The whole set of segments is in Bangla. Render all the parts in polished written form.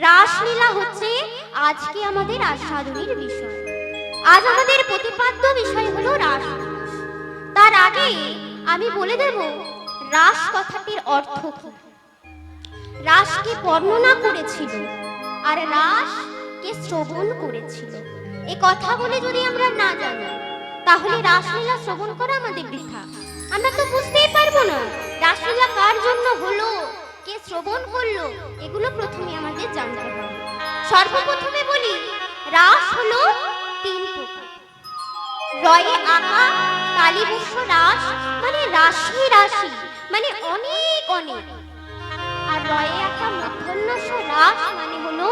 রাসলীলা হচ্ছে আজকে আমাদের আস্বাদনের বিষয়। আজ আমাদের প্রতিপাদ্য বিষয় হলো রাস। তার আগে আমি বলে দেব রাস কথাটির অর্থ কি। রাসকে বর্ণনা করেছিল আর রাস কে শ্রবণ করেছিল। এই কথাগুলি যদি আমরা না জানি তাহলে রাসলীলা শ্রবণ করা আমাদের বৃথা। আমরা তো বুঝতেই পারবো না রাসলীলা কার জন্য হলো, কে শ্রবণ করলো, এগুলো প্রথমে আমাদের জানতে হবে। সর্বপ্রথমে বলি রাস হলো তিন প্রকার। রয়ে আঁকা কালীবস্য রাস মানে রাশি রাশি মানে অনেক অনেক। আর রয়ে আঁকা মূর্ধন্যস্য রাস মানে হলো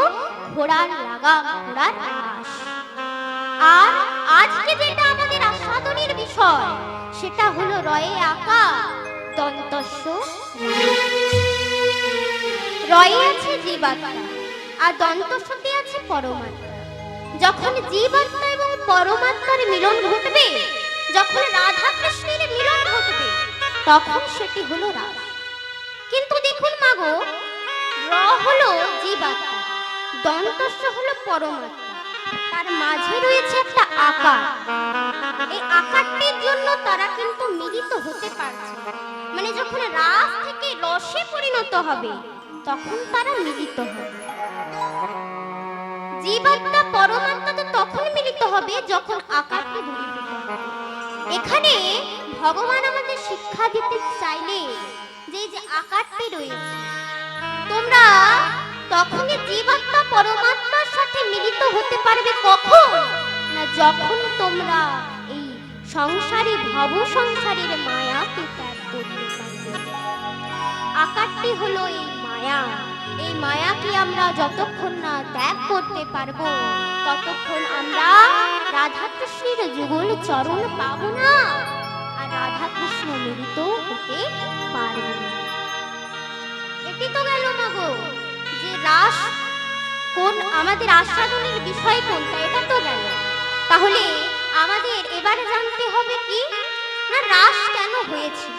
ঘোড়ার লাগা, ঘোড়ার রাস। আর আজকে যেটা আমাদের আস্বাদনের বিষয় সেটা হলো রয়ে আঁকা দন্তস্য। রয়ে আছে জীবাত্মা আর দন্তস্যতে আছে পরমাত্মা। যখন জীবাত্মা এবং পরমাত্মার মিলন ঘটবে, যখন রাধা কৃষ্ণের মিলন ঘটবে, তখন সেটি হলো রাস। কিন্তু দেখুন মাগো, র হলো জীবাত্মা, দন্তস্য হলো পরমাত্মা, তার মাঝে রয়েছে একটা আকার। এই আকারটির জন্য তারা কিন্তু মিলিত হতে পারছে, মানে যখন রাস থেকে রসে পরিণত হবে তখন তারা মিলিত হবে। জীবাত্মা পরমাত্মা তো তখন মিলিত হবে যখন আকারটি দূরীভূত হবে। এখানে ভগবান আমাদের শিক্ষা দিতে চাইলে যে আকারটি রয়েছে, তোমরা তখনই জীবাত্মা পরমাত্মার সাথে মিলিত হতে পারবে। কখন না, যখন তোমরা এই সংসারী ভব সংসারের মায়াকে ত্যাগ করতে পারবে। আকারটি হলো এই মায়া। এই মায়াকে আমরা যতক্ষণ না ত্যাগ করতে পারবো ততক্ষণ আমরা রাধা কৃষ্ণের যুগল চরণ পাবো না, আর রাধা কৃষ্ণ মিলিত হতে পারবো না। এটি তো গেল মাগো যে রাস কোন, আমাদের আস্বাদনের বিষয় কোনটা, এটা তো গেল। তাহলে আমাদের এবারে জানতে হবে কি না, রাস কেন হয়েছিল।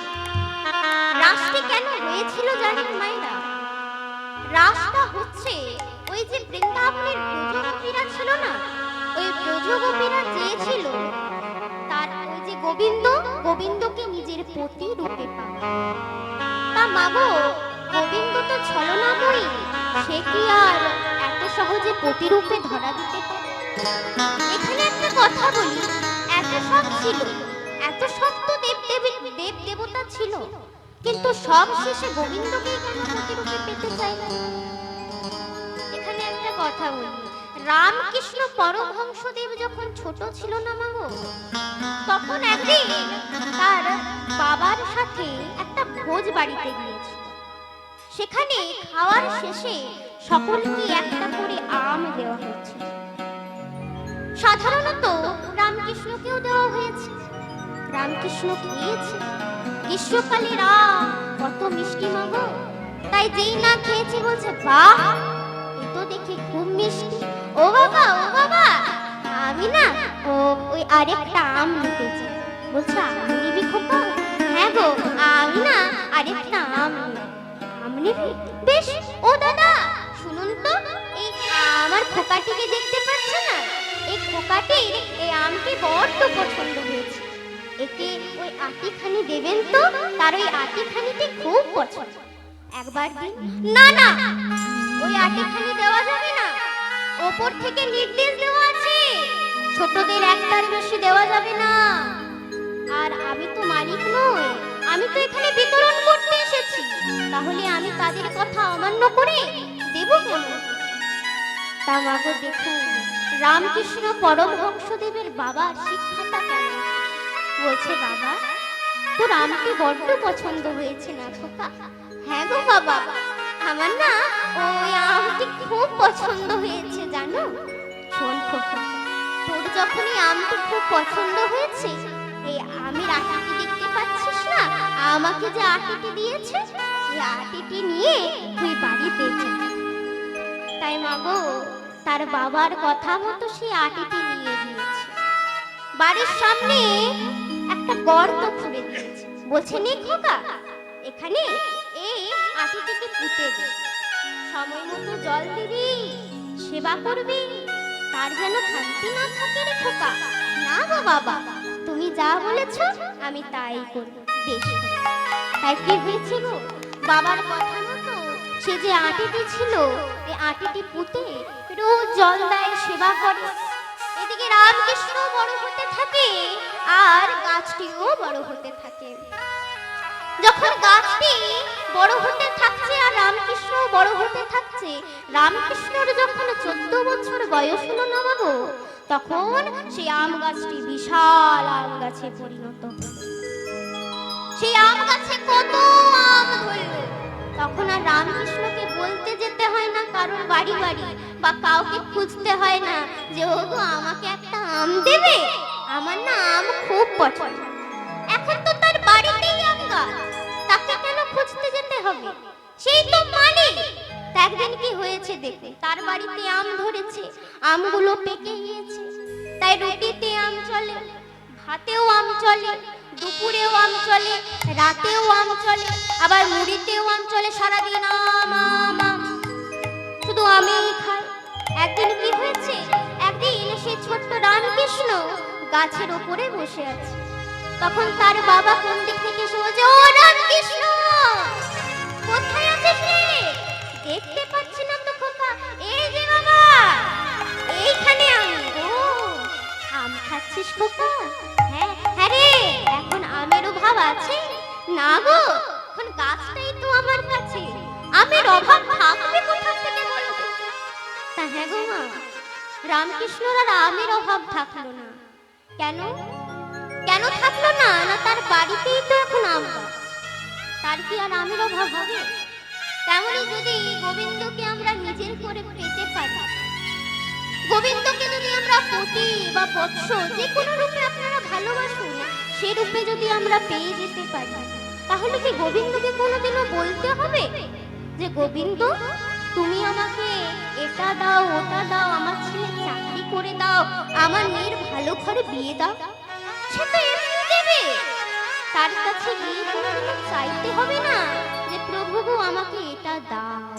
রাসটি কেন হয়েছিল জানেন মায়েরা? রাসটা হচ্ছে ওই যে বৃন্দাবনের ব্রজগোপীরা ছিল না, ওই ব্রজগোপীরা চেয়েছিল তার ওই যে গোবিন্দকে নিজের পতি রূপে পাবে। তা মাগো, গোবিন্দ তো ছলনাময়ী, সে কি আর এত সহজে প্রতিরূপে ধরা দিতে পারে? এখানে একটা কথা বলি, এত সব ছিল, এত সব তো দেব দেবতা ছিল, কিন্তু সব শেষে গোবিন্দকেই কেন প্রতিরূপে পেতে চাইল? এখানে একটা কথা বলি, রামকৃষ্ণ পরমহংসদেব যখন ছোট ছিল না মাগো, তখন একদিন তার বাবার সাথে একটা ভোজ বাড়িতে গিয়েছিল। সেখানে খাওয়ার শেষে সকলকে একটা করে আম দেওয়া হয়েছিল। সাধারণত রামকৃষ্ণকেও দেওয়া হয়েছে, রামকৃষ্ণ খেয়েছে। গ্রীষ্মকালের আম কত মিষ্টি মাগো, তাই যেই না খেয়েছে বলছে, বাহ এ তো দেখি খুব মিষ্টি। ও বাবা আমি না ওই আরেকটা আম নিতে চাই। বলছে আম নিবি খোকা? হ্যাঁ গো, আমি না আরেকটা আম নিবি। বেশ, ও দাদা শুনুন তো, এই আমার খোকাটিকে দেখতে পাচ্ছে না, এই খোকাটির এই আমটি বড্ড পছন্দ হয়েছে, একে ওই আটিখানি দেবেন তো, তার ওই আটিখানিটি খুব পছন্দ। একবার দিন। না না, ওই আটিখানি দেওয়া যাবে না, ওপর থেকে নির্দেশ দেওয়া আছে ছোটদের একটার বেশি দেওয়া যাবে না। আর আমি তো মালিক নই, আমি তো এখানে বিতরণ করতে এসেছি, তাহলে আমি তাদের কথা অমান্য করে দেব কেন? তা মাগো দেখুন রামকৃষ্ণ পরমহংসদেবের বাবার শিক্ষাটা কেমন। বলছে, বাবা তোর আমটি বড্ড পছন্দ হয়েছে না খোকা? হ্যাঁ গো বাবা, আমার না ওই আমটি খুব পছন্দ হয়েছে জানো। শোন খোকা, তোর যখন এই আমটি খুব পছন্দ হয়েছে, এই আমের আটিটি দেখতে পাচ্ছিস না, আমাকে যে আটিটি দিয়েছে, এই আটিটি নিয়ে তুই বাড়িতে যা। তাই মাগো তার বাবার কথা মতো সেই আটিটি নিয়ে গিয়েছে, বাড়ির সামনে একটা গর্ত খুঁড়ে দিয়েছে। বলছে, নে খোকা, এখানে এই আটিটিকে পুঁতে দে, সময় মতো জল দিবি, সেবা করবে, তার যেন শান্তি না থাকে রে খোকা। না গো বাবা, তুমি যা বলেছ আমি তাই করব। বেশ। তাই কি হয়েছে গো, বাবার কথা মতো সে যে আটিটি ছিল, এই আটিটি পুঁতে রোজ জল দেয়, সেবা করে। এদিকে রামকৃষ্ণ বড় হতে থাকে আর গাছটিও বড় হতে থাকে। যখন গাছটি বড় হতে থাকছে আর রামকৃষ্ণ বড় হতে থাকছে, রামকৃষ্ণর যখন 14 বছর বয়স হলো না বাবু, তখন সেই আম গাছটি বিশাল আম গাছে পরিণত হলো। সেই আম গাছে কত আম ধরল। তখন আর রামকৃষ্ণকে বলতে যেতে হয় না কারোর বাড়ি বাড়ি, বা কাউকে খুঁজতে হয় না যে ওগো আমাকে একটা আম দেবে, আমার না আম খুব পছন্দ। এখন তো তার বাড়িতেই আম গাছ, তাকে কেন খুঁজতে যেতে হবে, সেই তো মালিক। একদিন কি হয়েছে দেখে, তার বাড়িতে আম ধরেছে, আমগুলো পেকে গিয়েছে। তাই রুটিতে আম চলে, ভাতেও আম চলে, দুপুরেও আম চলে, রাতেও আম চলে, আবার মুড়িতেও আম চলে। সারাদিন আম আম আম, শুধু আমিই খাই। একদিন কি হয়েছে, একদিন সে ছোট্ট রামকৃষ্ণ গাছের উপরে বসে আছে। তখন তার বাবা কোন দিক থেকে শুনছে, ও রামকৃষ্ণ কোথায় আছিস রে? দেখতে পাচ্ছি না তো খোকা। এই যে বাবা, এইখানে আমি। ও আম খাচ্ছিস খোকা? হ্যাঁ হ্যাঁ রে, এখন আমের অভাব আছে? না গো, এখন গাছটাই তো আমার কাছে, আমের অভাব থাকবে কোথা থেকে বলো? তা হ্যাঁ গো মা, রামকৃষ্ণর আর আমের অভাব থাকলো না। কেন কেন থাকলো না? না তার বাড়িতেই তো এখন আম গাছ, তার কি আর আমের অভাব হবে? তেমনই যদি গোবিন্দকে আমরা নিজের করে পেতে পারি, গোবিন্দকে যদি আমরা পতি বা বৎস যে কোনো রূপে আপনারা ভালোবাসুন, সে রূপে যদি আমরা পেয়ে যেতে পারি, তাহলে কি গোবিন্দকে কোনোদিনও বলতে হবে যে গোবিন্দ তুমি আমাকে এটা দাও ওটা দাও, আমার ছেলে চাকরি করে দাও, আমার মেয়ের ভালো ঘরে বিয়ে দাও? সে তো এমনি দেবে। তার কাছে গিয়ে কোনোদিনও চাইতে হবে না যে প্রভু গো আমাকে এটা দাও।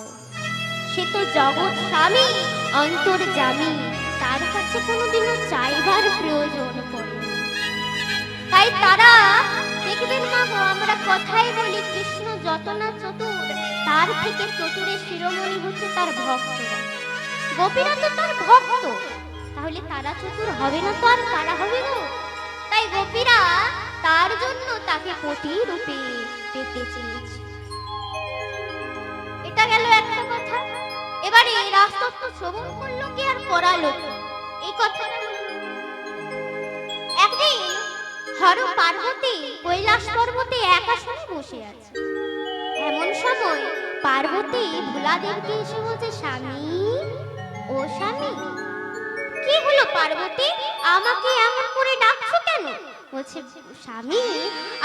সে তো জগৎ স্বামী, অন্তর্যামী, তার কাছে কোনোদিনও চাইবার প্রয়োজন পড়ে না। তাই তারা দেখবেন মা গো, আমরা কথাই বলি কৃষ্ণ যত না চতুর, তার থেকে চতুরের শিরোমণি হচ্ছে তার ভক্তরা। গোপীরা তো তার ভক্ত, তাহলে তারা চতুর হবে না তো আর কারা হবে গো? তাই গোপীরা তার জন্য তাকে পতি রূপে পেতে চেয়েছে। এটা গেল একটা কথা। এবারে রাজতত্ত্ব শ্রবণ করলো কি আর করালো এই কথাটা। একদিন হর পার্বতী কৈলাস পর্বতে এক আসনে বসে আছে। এমন সময় পার্বতী ভোলাদেবকে এসে বলছে, স্বামী ও স্বামী। কি হলো পার্বতী, আমাকে এমন করে ডাকছো কেন? বলছে, স্বামী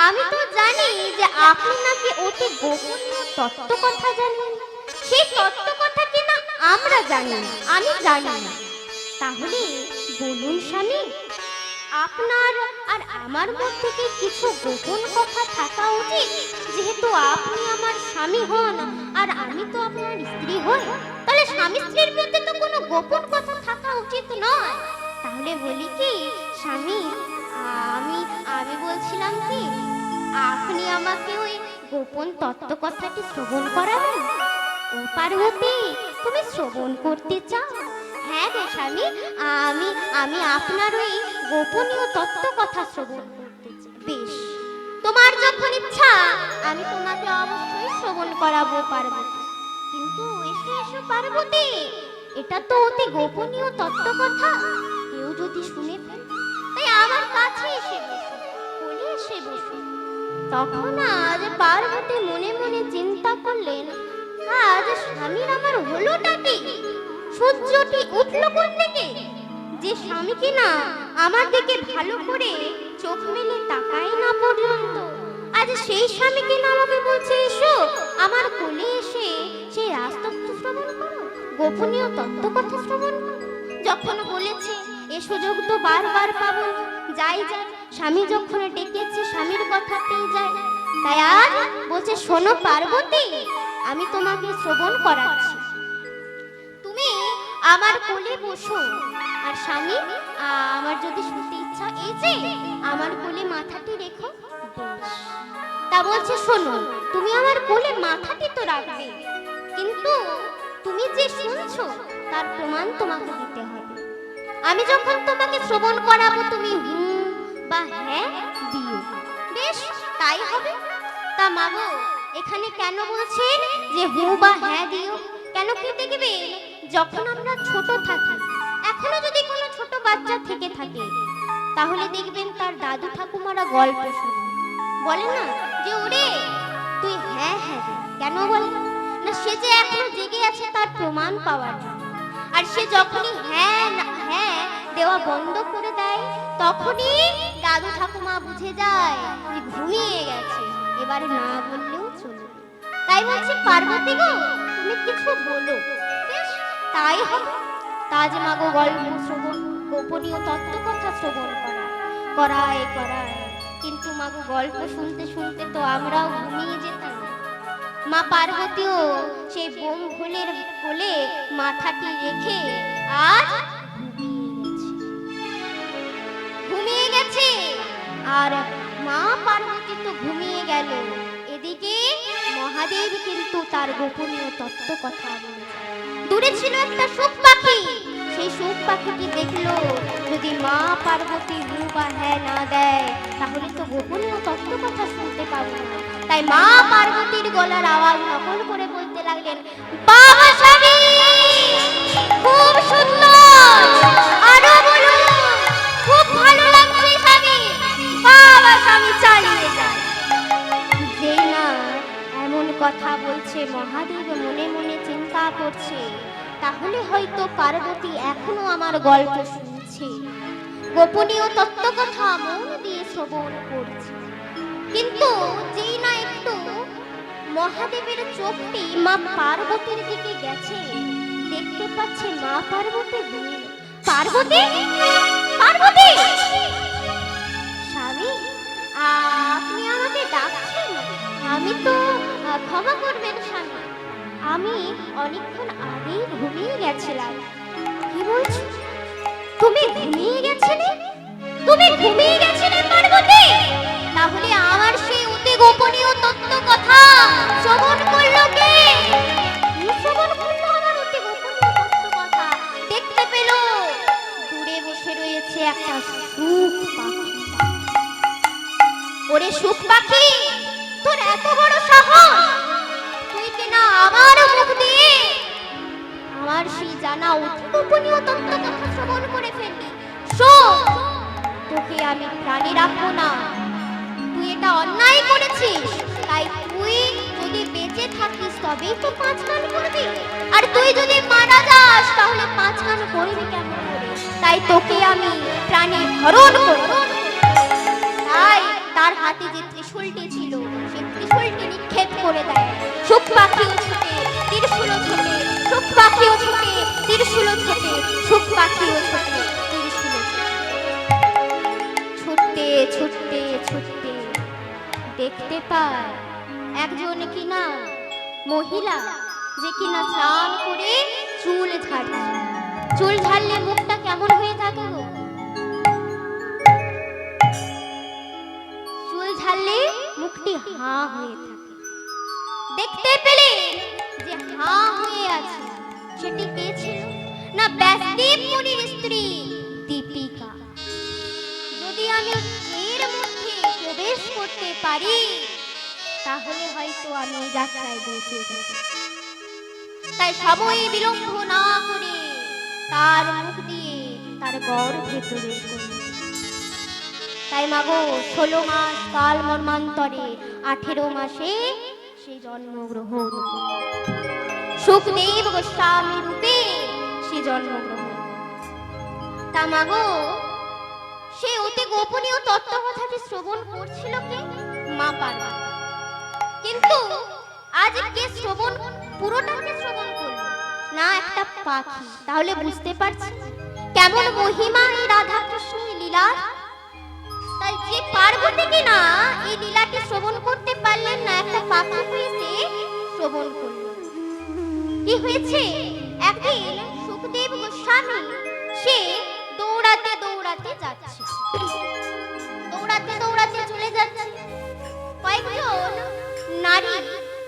আমি তো জানি যে আপনি নাকি অতি গোপনীয় তত্ত্ব কথা জানেন। সেই তত্ত্ব কথা কিনা আমরা জানি না, আমি জানি না। তাহলে বলুন স্বামী, আপনার আর আমার মধ্যে কি কিছু গোপন কথা থাকা উচিত? যেহেতু আপনি আমার স্বামী হন আর আমি তো আপনার স্ত্রী হই, তাহলে স্বামী স্ত্রীর মধ্যে তো কোনো গোপন কথা থাকা উচিত নয়। তাহলে বলি কি স্বামী, আমি আমি বলছিলাম কি আপনি আমাকে ওই গোপন তত্ত্ব কথাটি শ্রবণ করাবেন? ও পার্বতী, তুমি শ্রবণ করতে চাও? হ্যাঁ গো স্বামী, আমি আমি আপনার ওই গোপনীয় তত্ত্ব কথা শ্রবণ করতে চাই। বেশ, তোমার যখন ইচ্ছা আমি তোমাকে অবশ্যই শ্রবণ করাবো পার্বতী। কিন্তু এসো এসো পার্বতী, এটা তো অতি গোপনীয় তত্ত্ব কথা, কেউ যদি শুনে ফেলে। তাই আমার কাছে এসে বসো, কোলে এসে বসো। তখন আজ পার্বতী মনে মনে চিন্তা করলেন, আজ স্বামীর আমার হলোটা কি? সূর্যটি উঠল কোন দিকে? যে স্বামী কিনা আমার দিকে ভালো করে চোখ মেলে তাকায় না পর্যন্ত, আজ সেই স্বামী কিনা আমাকে বলছে এসো আমার কোলে এসে সেই রাজতত্ত্ব শ্রবণ করো, গোপনীয় তত্ত্ব কথা শ্রবণ করো। যখন বলেছে এ সুযোগ তো বারবার পাবো না, যাই যাই, স্বামী যখন ডেকেছে স্বামীর কথাতেই যায়। তাই আজ বলছে, শোনো পার্বতী, আমি তোমাকে শ্রবণ করাচ্ছি। তুমি আমার কোলে বসো। আর স্বামী, আমার যদি শুতে ইচ্ছা, এই যে আমার কোলে মাথাটি রেখো। বেশ। তা বলছে, শোনো, তুমি আমার কোলে মাথাটি তো রাখবে, কিন্তু তুমি যে শুনছো তার প্রমাণ তোমাকে দিতে হবে। আমি যখন তোমাকে শ্রবণ করাবো তুমি হুম বা হ্যাঁ দিও। বেশ, তাই হবে। তা মাগো, এখানে কেন বলছেন যে হু বা হ্যাঁ দিও? কেন কি দেখবে, যখন আমরা ছোট থাকি, এখনো যদি কোনো ছোট বাচ্চা থেকে থাকে, তাহলে দেখবেন তার দাদু ঠাকুমারা গল্প শোনে, বলে না যে ওরে তুই হ্যাঁ হ্যাঁ দে। কেন বলে না? সে যে এখনো জেগে আছে তার প্রমাণ পাওয়ার জন্য। আর সে যখনই হ্যাঁ হ্যাঁ দেওয়া বন্ধ করে দেয়, তখনই দাদু ঠাকুমা বুঝে যায় যে ঘুমিয়ে গেছে, এবারে না বললেও চলবে। তাই বলছি, পার্বতী গো, তুমি কিছু বলো। বেশ, তাই হবে। তাজ মাগো গল্প শ্রবণ, গোপনীয় তত্ত্ব কথা শ্রবণ করায় করায়, কিন্তু মাগো গল্প শুনতে শুনতে তো আমরাও ঘুমিয়ে যেতাম। মা পার্বতীও সেই বোম ঘোলের কোলে মাথাটি রেখে আজ ঘুমিয়ে গেছে। আর মা পার্বতী তো ঘুমিয়ে গেল, এদিকে মহাদেব কিন্তু তার গোপনীয় তত্ত্ব কথা বলে। দূরে ছিল একটা সুখ পাখি, সেই সুখ পাখিটি দেখলো যদি মা পার্বতী হু বা হ্যাঁ না দেয়, তাহলে তো গোপনীয় তত্ত্ব কথা শুনতে পাবো না। তাই মা পার্বতীর গলার আওয়াজ নকল করে বলতে লাগলেন, বাবা স্বামী, খুব সুন্দর, আরো বলুন, খুব ভালো লাগছে স্বামী, বাবা স্বামী চালিয়ে যায়। যেই না এমন কথা বলছে, মহাদেব মনে মনে চিন্তা করছে, তাহলে হয়তো পার্বতী এখনো আমার গল্প শুনছে, গোপনীয় তত্ত্ব কথা মন দিয়ে শ্রবণ করছে। কিন্তু যেই না একটু মহাদেবের চোখটি মা পার্বতীর দিকে গেছে, দেখতে পাচ্ছে মা পার্বতী ঘুমিয়ে। পার্বতী, পার্বতী! স্বামী, আপনি আমাকে ডাকছেন? আমি তো, ক্ষমা করবেন স্বামী, আমি অনেকক্ষণ আগেই ঘুমিয়ে গেছিলাম। কি বলছো? তুমি ঘুমিয়ে গেছিলে? তুমি ঘুমিয়ে গেছিলে পার্বতী? তাহলে আমার সেই অতি গোপনীয় তত্ত্ব কথা শ্রবণ করলো কে? কি শ্রবণ করলো আমার অতি গোপনীয় তত্ত্ব কথা? দেখতে পেল দূরে বসে রয়েছে একটা সুখ পাখি। ওরে সুখ পাখি, তোর এত বড় সাহস, তুই কিনা আমার মুখ দিয়ে আমার সেই জানা অতি গোপনীয় তত্ত্ব কথা শ্রবণ করে ফেললি। শোন, তোকে আমি প্রাণী রাখবো না, তুই এটা অন্যায় করেছিস। তাই তুই যদি বেঁচে থাকিস তবেই তো 5 গান করবি, আর তুই যদি মারা যাস তাহলে 5 গান করবি কেমন করে? তাই তোকে আমি প্রাণী হরণ করব। তাই তার হাতে যে ত্রিশূলটি ছিল, সেই ত্রিশূলটি নিক্ষেপ করে দেয়। সুখ পাখিও ছুটে, ত্রিশূলও ছোটে, সুখ পাখিও ছুটে, ত্রিশূলও ছোটে, সুখ পাখিও ছোটে, ত্রিশূলও ছুটতে ছুটতে ছুটতে দেখতে পায় একজন কিনা মহিলা, যে কিনা স্নান করে চুল ঝাড়ছে। চুল ঝাড়লে মুখটা কেমন হয়ে থাকে গো? চুল ঝাড়লে মুখটি হাঁ হয়ে থাকে। দেখতে পেলে যে হাঁ হয়ে আছে, সেটি কে ছিল? না ব্যাসদেব মুনির স্ত্রী দীপিকা। যদি আমি এর মধ্যে প্রবেশ করতে পারি, তাহলে হয়তো আমি যাত্রায় বেঁচে যাব। তাই সময় বিলম্ব না করে তার মুখ দিয়ে তার গর্ভে প্রবেশ করল। তাই মাগো 16 মাস কাল মর্মান্তরে 18 মাসে সে জন্মগ্রহণ করল। সুখদেব গোস্বামী রূপে সে জন্মগ্রহণ। তা মাগো, সে অতি গোপনীয় তত্ত্ব কথাটি শ্রবণ করছিল কে? মা পার্বতী। কিন্তু আজ কে শ্রবণ, পুরোটাকে শ্রবণ করল? না একটা পাখি। তাহলে বুঝতে পারছি কেমন মহিমা এই রাধা কৃষ্ণের লীলা। তাই যে পার্বতী কিনা এই লীলাটি শ্রবণ করতে পারলেন না, একটা পাখি হয়েছে শ্রবণ করল। কি হয়েছে? একদিন সুখদেব স্বামী সে দৌড়াতে দৌড়াতে যাচ্ছে, দৌড়াতে দৌড়াতে চলে যাচ্ছে। কয়েকজন নারী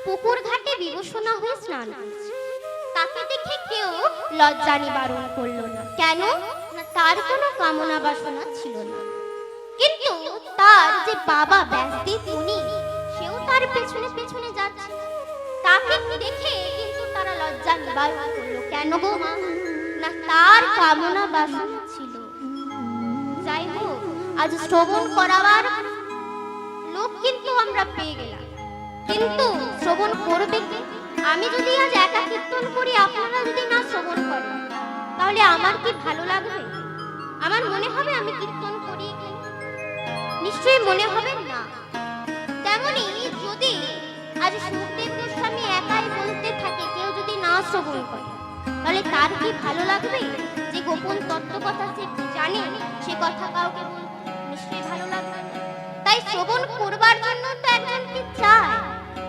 পুকুর ঘাটে বিবসনা হয়ে স্নান করছে, তাকে দেখে কেউ লজ্জা নিবারণ করলো না। কেন না, তার কোনো কামনা বাসনা ছিল না। কিন্তু তার যে বাবা ব্যাসদেব মুনি, সেও তার পেছনে পেছনে যাচ্ছে, তাকে দেখে কিন্তু তারা লজ্জা নিবারণ করলো। কেন গো মা? না, তার কামনা বাসনা ছিল। যাই হোক, আজ শ্রবণ করাবার লোক কিন্তু আমরা পেয়ে গেলাম, কিন্তু শ্রবণ করবে কে? আমি যদি আজ একা কীর্তন করি, আপনারা যদি না শ্রবণ করেন, তাহলে আমার কি ভালো লাগবে? আমার মনে হবে আমি কীর্তন করি? নিশ্চয়ই মনে হবে না। তেমনি যদি আজ সুখদেব গোস্বামী একাই বলতে থাকে, কেউ যদি না শ্রবণ করে, তাহলে তার কি ভালো লাগবে? যে গোপন তত্ত্ব কথা সে জানে, সে কথা কাউকে বলতে নিশ্চয়ই ভালো লাগবে। তাই শ্রবণ করবার জন্য তো একজনকে চায়,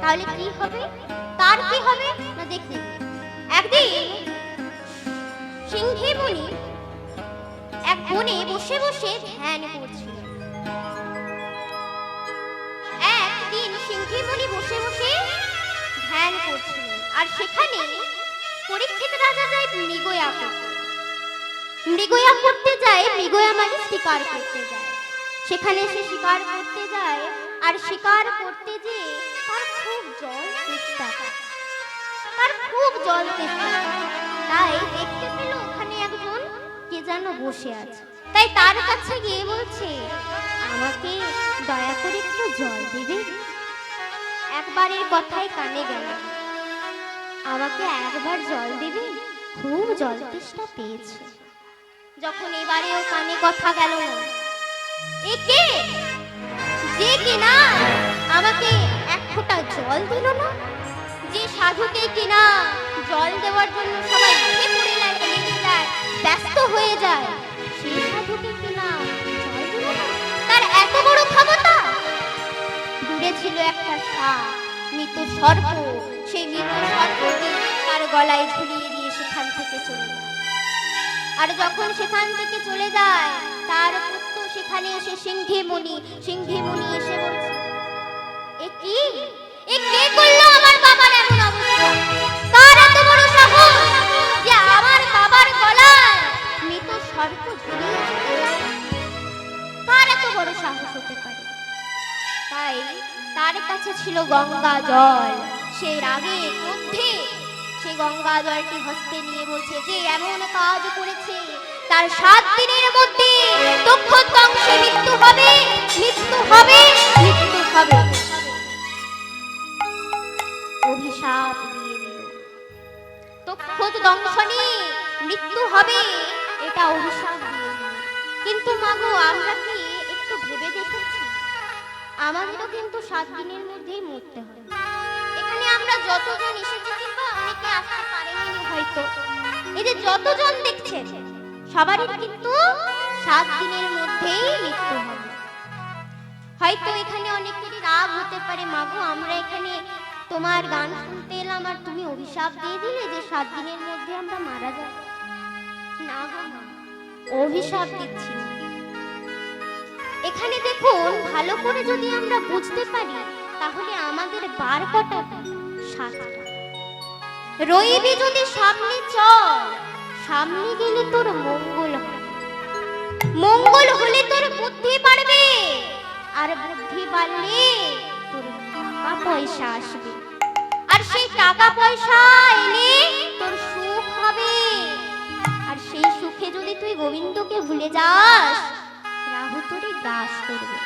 তাহলে কি হবে? তার কি হবে না, দেখুন একদিন সিংহী মুনি এক বনে বসে বসে ধ্যান করছিলেন। একদিন সিংহী মুনি বসে বসে ধ্যান করছিলেন, আর সেখানে পরীক্ষিত রাজা যায় মৃগয়া করতে। মৃগয়া করতে যায়, মৃগয়া মানে শিকার করতে যায়। সেখানে সে শিকার করতে যায়, আর শিকার করতে যে তার খুব জল তেষ্টা পায়, তার খুব জল তেষ্টা পায়। তাই দেখতে পেল ওখানে একজন কে যেন বসে আছে, তাই তার কাছে গিয়ে বলছে, আমাকে দয়া করে একটু জল দিবে? একবারের কথাই কানে গেল, আমাকে একবার জল দিবে, খুব জল তেষ্টা পেয়েছে। যখন এবারেও কানে কথা গেল না, এ কে যে কিনা আমাকে এক ফোঁটা জল দিল না, যে সাধুকে কিনা জল দেওয়ার জন্য সবাই উঠে পড়ে যায়, লেগে যায়, ব্যস্ত হয়ে যায়, সেই সাধুকে কিনা জল দিল না, তার এত বড় ক্ষমতা। দূরে ছিল একটা সাপ, মৃত সর্প, সেই মৃত সর্পকে তার গলায় ঝুলিয়ে দিয়ে সেখান থেকে চলে যায়। আর যখন সেখান থেকে চলে যায়, তার পুত্র সেখানে এসে সিংহী মুনি এসে বলছে, এ কে করলো আমার বাবার এমন অবস্থা? কার এত বড় সাহস যে আমার বাবার গলায় মৃত সর্প ঝুলিয়েছে? কার এত বড় সাহস হতে পারে? তাই তার কাছে ছিল গঙ্গা জল। সে রাগের মধ্যে সে গঙ্গা জলটি হস্তে নিয়ে বলছে, যে এমন কাজ করেছে তার 7 দিনের মধ্যে দক্ষধ্বংসে মৃত্যু হবে, মৃত্যু হবে, মৃত্যু হবে। অভিশাপ দিয়ে দিল, দক্ষধ্বংসনে মৃত্যু হবে, এটা অভিশাপ দিয়ে দিল। কিন্তু মাগো, আমরা কি একটু ভেবে দেখেছি? আমাদেরও কিন্তু 7 দিনের মধ্যেই মরতে হবে। এখানে আমরা যতজন এসেছি, কিংবা অনেকে আসতে পারেনি হয়তো, এই যে যতজন দেখছেন, সবারই কিন্তু 7 দিনের মধ্যেই মৃত্যু হবে। হয়তো এখানে অনেকেরই রাগ হতে পারে, মাগো আমরা এখানে তোমার গান শুনতে এলাম, আর তুমি অভিশাপ দিয়ে দিলে যে 7 দিনের মধ্যে আমরা মারা যাব। না গো, অভিশাপ দিচ্ছি না। এখানে দেখুন, ভালো করে যদি আমরা বুঝতে পারি, তাহলে আমাদের বার কটা? 7টা। রইবি যদি সামনে চল, সামনে গেলে তোর মঙ্গল হবে, মঙ্গল হলে তোর বুদ্ধি বাড়বে, আর বুদ্ধি বাড়লে তোর টাকা পয়সা আসবে, আর সেই টাকা পয়সা এলে তোর সুখ হবে, আর সেই সুখে যদি তুই গোবিন্দকে ভুলে যাস, রাহু তোরে গ্রাস করবে।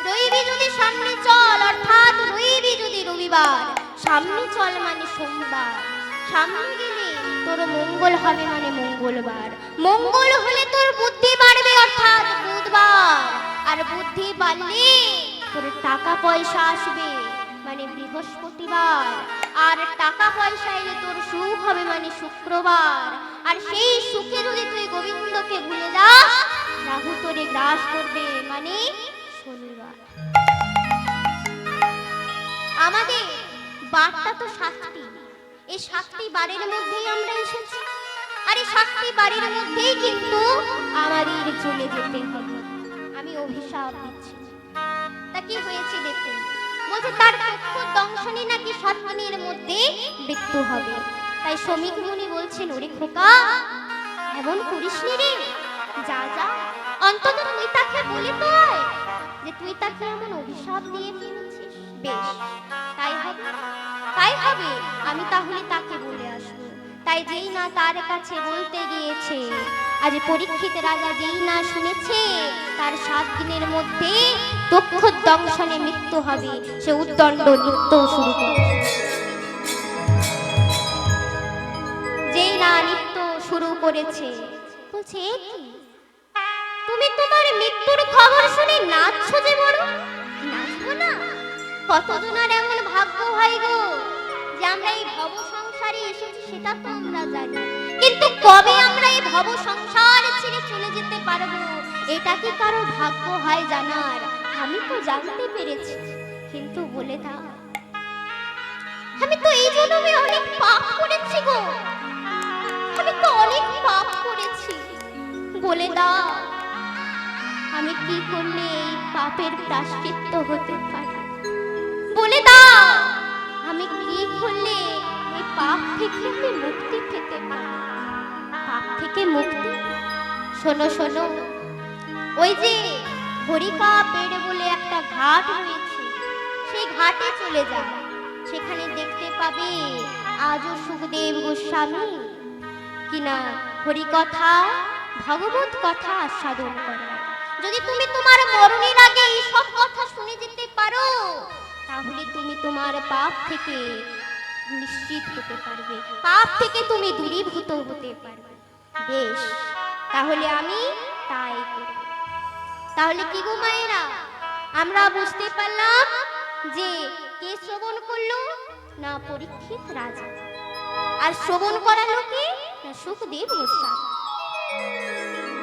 রইবি যদি সামনে চল, অর্থাৎ রইবি যদি রবিবার, সামনে চল মানে সোমবার, সামনে গেলে তোর মঙ্গল হবে মানে মঙ্গলবার, মঙ্গল হলে তোর বুদ্ধি বাড়বে অর্থাৎ বুধবার, আর বুদ্ধি বাড়লে তোর টাকা পয়সা আসবে মানে বৃহস্পতিবার, আর টাকা পয়সা এলে তোর সুখ হবে মানে শুক্রবার, আর সেই সুখে যদি তুই গোবিন্দকে ভুলে যাস, রাহু তোরে গ্রাস করবে মানে শনিবার। আমাদের বারটা তো 7টি, এই 7টি বারের মধ্যেই আমরা এসেছি, আর আর এই 7টি বাড়ির মধ্যেই কিন্তু আমাদের চলে যেতে হবে। আমি অভিশাপ দিচ্ছি। তা কি হয়েছে দেখুন, বলছে তার চক্ষু দংশনে নাকি 7 দিনের মধ্যে মৃত্যু হবে। তাই শ্রমিক মুনি বলছেন, ওরে খোকা, এমন করিস নি রে, যা যা, অন্তত তুই তাকে বলে তো আয় যে তুই তাকে এমন অভিশাপ দিয়ে ফেলেছিস। বেশ, তাই হবে, তাই হবে, আমি তাহলে তাকে বলে আসবো। তাই যেই না তার কাছে বলতে গিয়েছে, আজ পরীক্ষিত রাজা যেই না শুনেছে তার 7 দিনের মধ্যে দক্ষ দংশনে মৃত্যু হবে, সে উদ্দণ্ড নৃত্য শুরু করে। যেই না নৃত্য শুরু করেছে, বলছে কি তুমি তোমার মৃত্যুর খবর শুনে নাচছো যে বড়? নাচবো না? কতজনের এমন ভাগ্য হয় গো যে আমরা এই ভব সংসারে এসেছি সেটা তো আমরা জানি, কিন্তু কবে আমরা এই ভব সংসার ছেড়ে চলে যেতে পারবো এটা কি কারো ভাগ্য হয় জানার? আমি তো জানতে পেরেছি, কিন্তু বলে দাও, আমি তো এই জন্মে অনেক পাপ করেছি গো, আমি তো অনেক পাপ করেছি, বলে দাও আমি কি করলে এই পাপের প্রায়শ্চিত্ত হতে পারে? বলে দাও আমি কি করলে এই পাপ থেকে আমি মুক্তি পেতে পারি? পাপ থেকে মুক্তি? শোনো শোনো, ওই যে হরিকা পেড় বলে একটা ঘাট রয়েছে, সেই ঘাটে চলে যাও, সেখানে দেখতে পাবে আজও সুখদেব গোস্বামী কিনা হরিকথা ভগবত কথা আস্বাদন করে। যদি তুমি তোমার মরণের আগে এই সব কথা শুনে যেতে পারো তাহলে তুমি তোমার পাপ থেকে নিশ্চিত হতে পারবে, পাপ থেকে তুমি দূরীভূত হতে পারবে। বেশ, তাহলে আমি তাই করব। তাহলে কি গো মায়েরা, আমরা বুঝতে পারলাম যে কে শ্রবণ করলো? না পরীক্ষিত রাজা। আর শ্রবণ করালো কে? না সুখদেব গোস্বামী।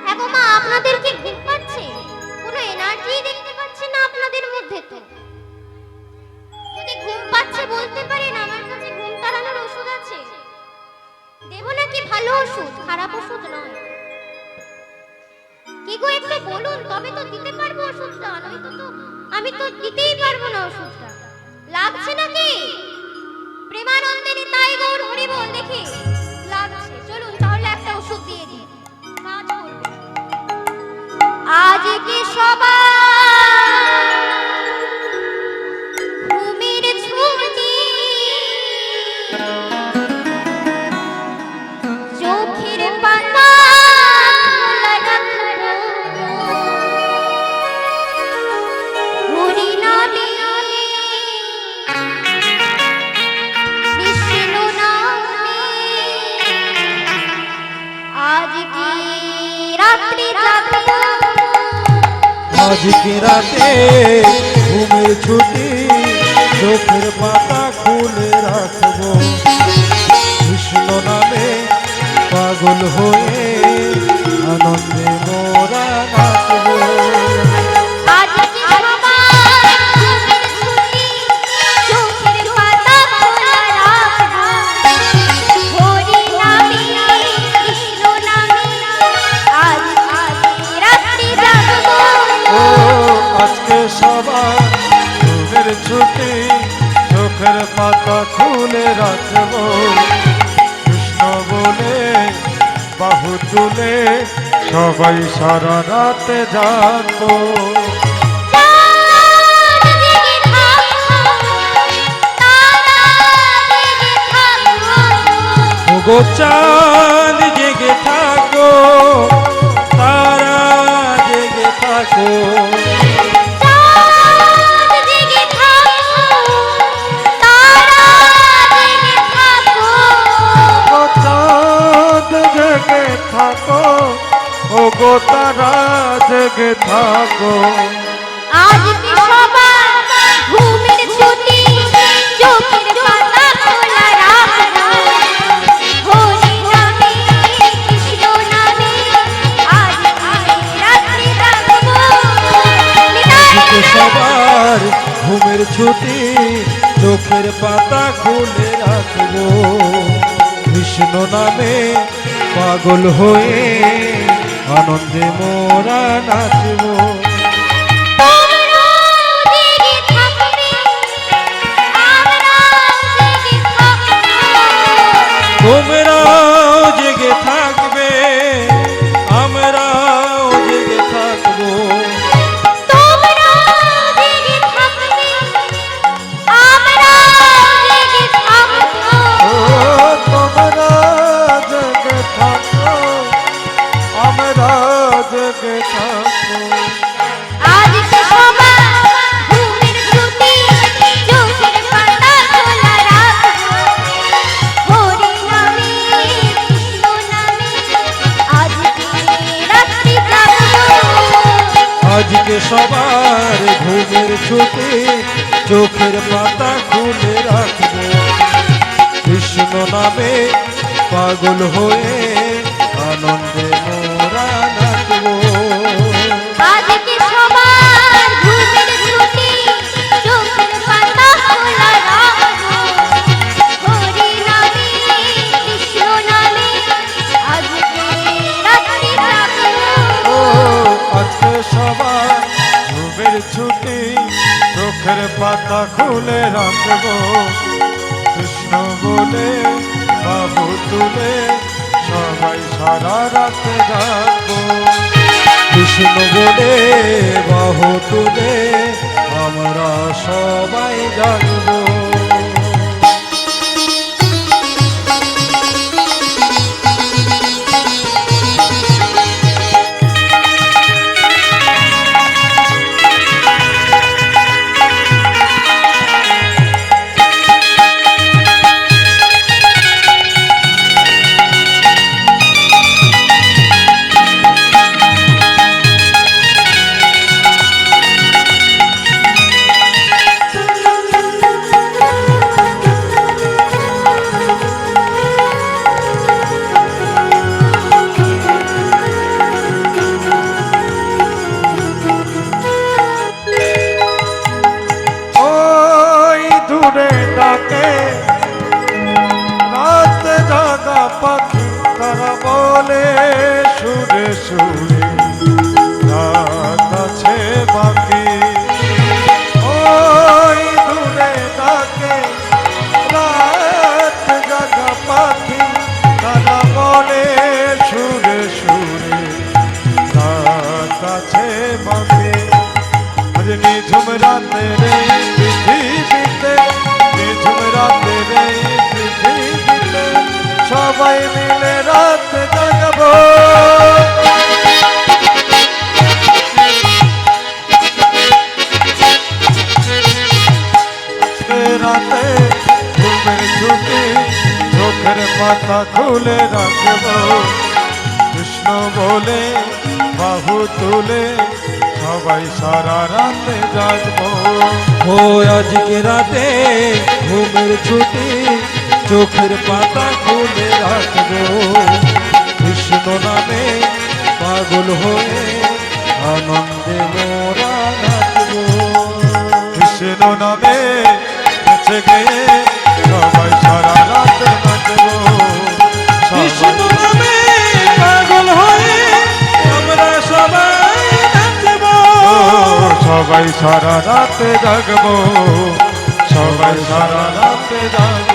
হ্যাঁ গো মা, আপনাদের কি ঘুম পাচ্ছে? কোনো এনার্জি দেখতে পাচ্ছেন না আপনাদের মধ্যে? তো যদি ঘুম পাচ্ছে বলতে পারেন, আমার কাছে ঘুম তাড়ানোর ওষুধ আছে, দেব নাকি ভালো ওষুধ, খারাপ ওষুধ নয়। কি গো একটু বলুন, তবে তো দিতে পারবো ওষুধটা, নয়তো তো আমি তো দিতেই পারবো না ওষুধটা। লাগছে নাকি? প্রেমানন্দিনী তাই গৌর হরি বল, দেখি লাগছে। চলুন তাহলে একটা ওষুধ দিয়ে দিই, কাজ করবে। আজ কি সবাই ঘুমের ছুটি, চোখের পাতা খোলা রাখবো, হরি নামে কৃষ্ণ নামে আজ কি রাত্রি জাগবো। আজকে রাতে ঘুমের ছুটি, চোখের পাতা খুলে রাখবো, কৃষ্ণ নামে পাগল হয়ে আনন্দে মোরা নাচবো। আজ কি সবাই ঘুমের ছুটি, চোখের পাতা খোলা রাখবো, হরি নামে কৃষ্ণ নামে আজ রাত্রি জাগবো। ও আজকে সবার ঘুমের ছুটি, চোখের পাতা খুলে রাখবো, কৃষ্ণ বলে বাহু তুলে সবাই সারা রাতে জাগবো। চাঁদ জেগে থাকো, তারা জেগে থাকো, ওগো চাঁদ জেগে থাকো, তারা জেগে থাকো, চাঁদ জেগে থাকো, তারা জেগে থাকো। ওগো চাঁদ জেগে থাকো, ওগো তারা জেগে থাকো। আজ কি সবাই ঘুমের ছুটি, চোখের পাতা খোলা রাখবো, হরি নামে কৃষ্ণ নামে আজ রাত্রি জাগবো। আজকে সবার ঘুমের ছুটি, চোখের পাতা খুলে রাখবো, কৃষ্ণ নামে পাগল হয়ে আনন্দে মোরা নাচব। তোমরাও জেগে তোমরাও জেগে থাকবে, থাকবে, আমরাও জেগে থাকবো। তোমরাও জেগে থাকবে, আমরাও জেগে থাকবো। ও তোমরা জেগে থাকো, আমরা জেগে থাকবো। আজকে সবার ঘুমের ছুটি, চোখের পাতা খোলা রাখবো। হরি নামে, কৃষ্ণ নামে, আজকে রাত্রি জাগবো। আজকে সবার ঘুমের ছুটি, চোখের পাতা খুলে রাখবো। কৃষ্ণ নামে পাগল হয়ে আনন্দে মোরা নাচবো। আজকে সবার ঘুমের ছুটি, চোখের পাতা খোলা রাখবো। হরি নামে, কৃষ্ণ নামে, আজকে রাত্রি জাগবো। ও আজকে সবার ঘুমের ছুটি, চোখের পাতা খুলে রাখবো। কৃষ্ণ বলে বাহু তুলে সবাই সারা রাত জাগবো। কৃষ্ণ বলে বাহু তুলে আমরা সবাই জাগবো। ওই দূরে ডাকে রাত জাগা পাখি, তারা বলে সুরে সুরে রাত আছে বাকি। ওই দূরে ডাকে রাত জাগা পাখি, তারা বলে সুরে সুরে রাত আছে বাকি। আজ নিঝুম রাতের এই পৃথিবীতে, নিঝুম রাতের এই পৃথিবীতে সবাই মিলে রাত জাগবো। আজকে রাতে ঘুমের ছুটি, চোখের পাতা খুলে রাখবো। কৃষ্ণ বলে বাহু তুলে সবাই সারা রাতে জাগবো। ও আজকে রাতে ঘুমের ছুটি, চোখের পাতা খুলে রাখবো। কৃষ্ণ নামে পাগল হয়ে আনন্দে মোরা নাচবো। কৃষ্ণ নামে নেচে গেয়ে সবাই সারা রাতে নাচবো। কৃষ্ণ নামে পাগল হয়ে আমরা সবাই নাচবো। সবাই সারা রাতে জাগবো, সবাই সারা রাতে জাগবো।